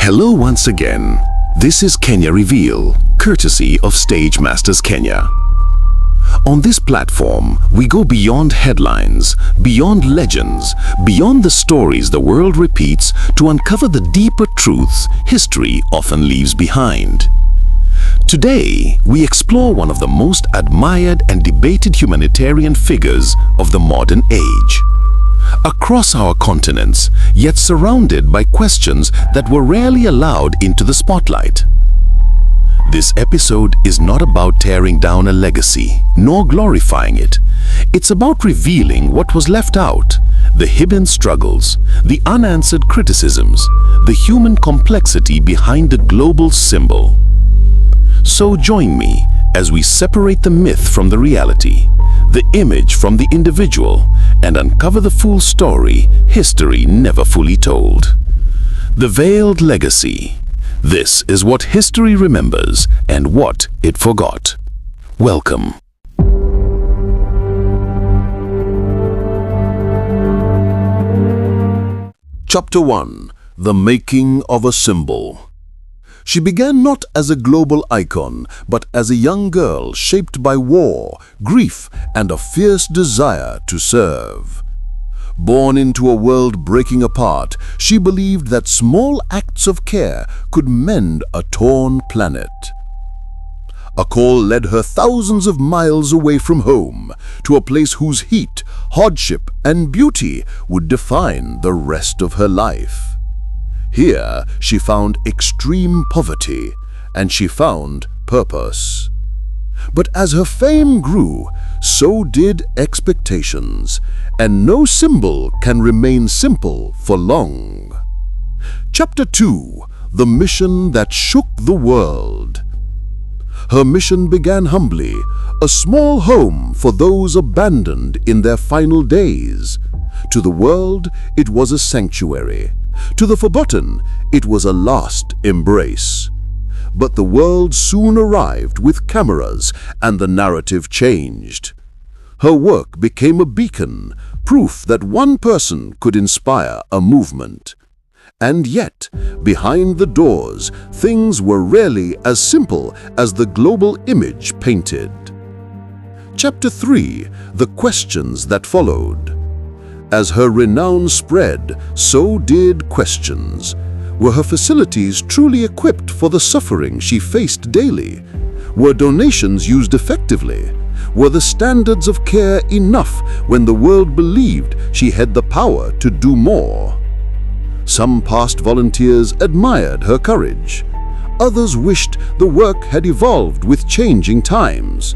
Hello once again. This is Kenya Reveal, courtesy of Stage Masters Kenya. On this platform, we go beyond headlines, beyond legends, beyond the stories the world repeats to uncover the deeper truths history often leaves behind. Today, we explore one of the most admired and debated humanitarian figures of the modern age. Across our continents, yet surrounded by questions that were rarely allowed into the spotlight. This episode is not about tearing down a legacy, nor glorifying it. It's about revealing what was left out, the hidden struggles, the unanswered criticisms, the human complexity behind the global symbol. So join me as we separate the myth from the reality, the image from the individual, and uncover the full story history never fully told. The Veiled Legacy. This is what history remembers and what it forgot. Welcome. Chapter 1. The Making of a Symbol. She began not as a global icon, but as a young girl shaped by war, grief, and a fierce desire to serve. Born into a world breaking apart, she believed that small acts of care could mend a torn planet. A call led her thousands of miles away from home, to a place whose heat, hardship, and beauty would define the rest of her life. Here, she found extreme poverty, and she found purpose. But as her fame grew, so did expectations, and no symbol can remain simple for long. Chapter 2. The Mission That Shook the World. Her mission began humbly, a small home for those abandoned in their final days. To the world, it was a sanctuary. To the forgotten, it was a last embrace. But the world soon arrived with cameras, and the narrative changed. Her work became a beacon, proof that one person could inspire a movement. And yet, behind the doors, things were rarely as simple as the global image painted. Chapter 3. The Questions That Followed. As her renown spread, so did questions. Were her facilities truly equipped for the suffering she faced daily? Were donations used effectively? Were the standards of care enough when the world believed she had the power to do more? Some past volunteers admired her courage. Others wished the work had evolved with changing times.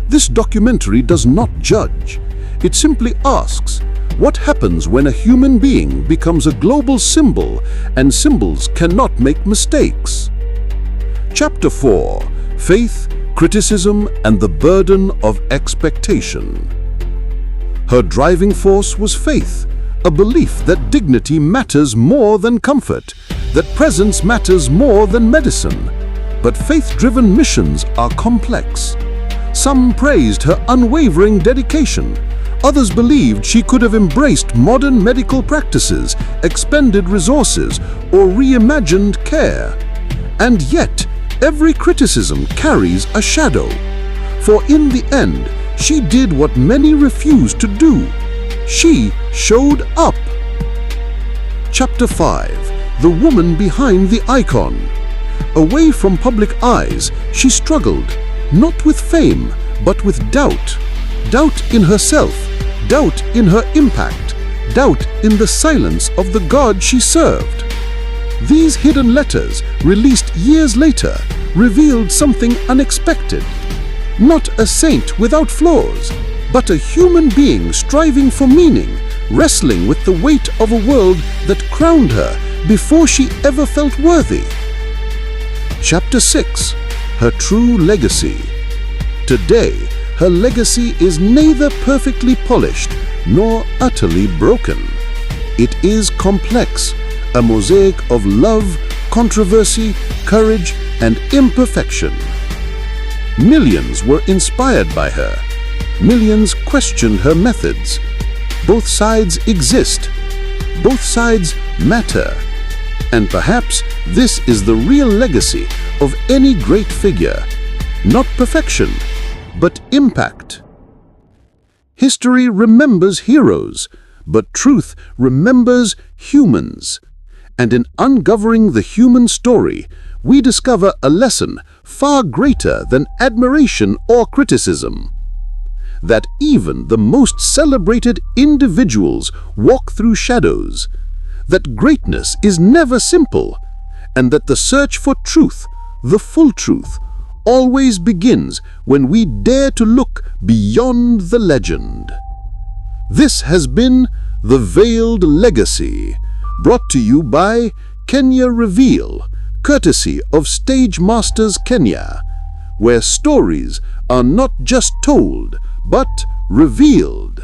This documentary does not judge. It simply asks, what happens when a human being becomes a global symbol and symbols cannot make mistakes? Chapter 4. Faith, Criticism, and the Burden of Expectation. Her driving force was faith, a belief that dignity matters more than comfort, that presence matters more than medicine. But faith-driven missions are complex. Some praised her unwavering dedication. Others believed she could have embraced modern medical practices, expended resources, or reimagined care. And yet, every criticism carries a shadow. For in the end, she did what many refused to do. She showed up. Chapter 5. The Woman Behind the Icon. Away from public eyes, she struggled, not with fame, but with doubt. Doubt in herself, doubt in her impact, doubt in the silence of the God she served. These hidden letters, released years later, revealed something unexpected. Not a saint without flaws, but a human being striving for meaning, wrestling with the weight of a world that crowned her before she ever felt worthy. Chapter 6. Her True Legacy. Today, her legacy is neither perfectly polished nor utterly broken. It is complex, a mosaic of love, controversy, courage, and imperfection. Millions were inspired by her. Millions questioned her methods. Both sides exist. Both sides matter. And perhaps this is the real legacy of any great figure. Not perfection, but impact. History remembers heroes, but truth remembers humans. And in uncovering the human story, we discover a lesson far greater than admiration or criticism. That even the most celebrated individuals walk through shadows, that greatness is never simple, and that the search for truth, the full truth, always begins when we dare to look beyond the legend. This has been The Veiled Legacy, brought to you by Kenya Reveal, courtesy of Stage Masters Kenya, where stories are not just told, but revealed.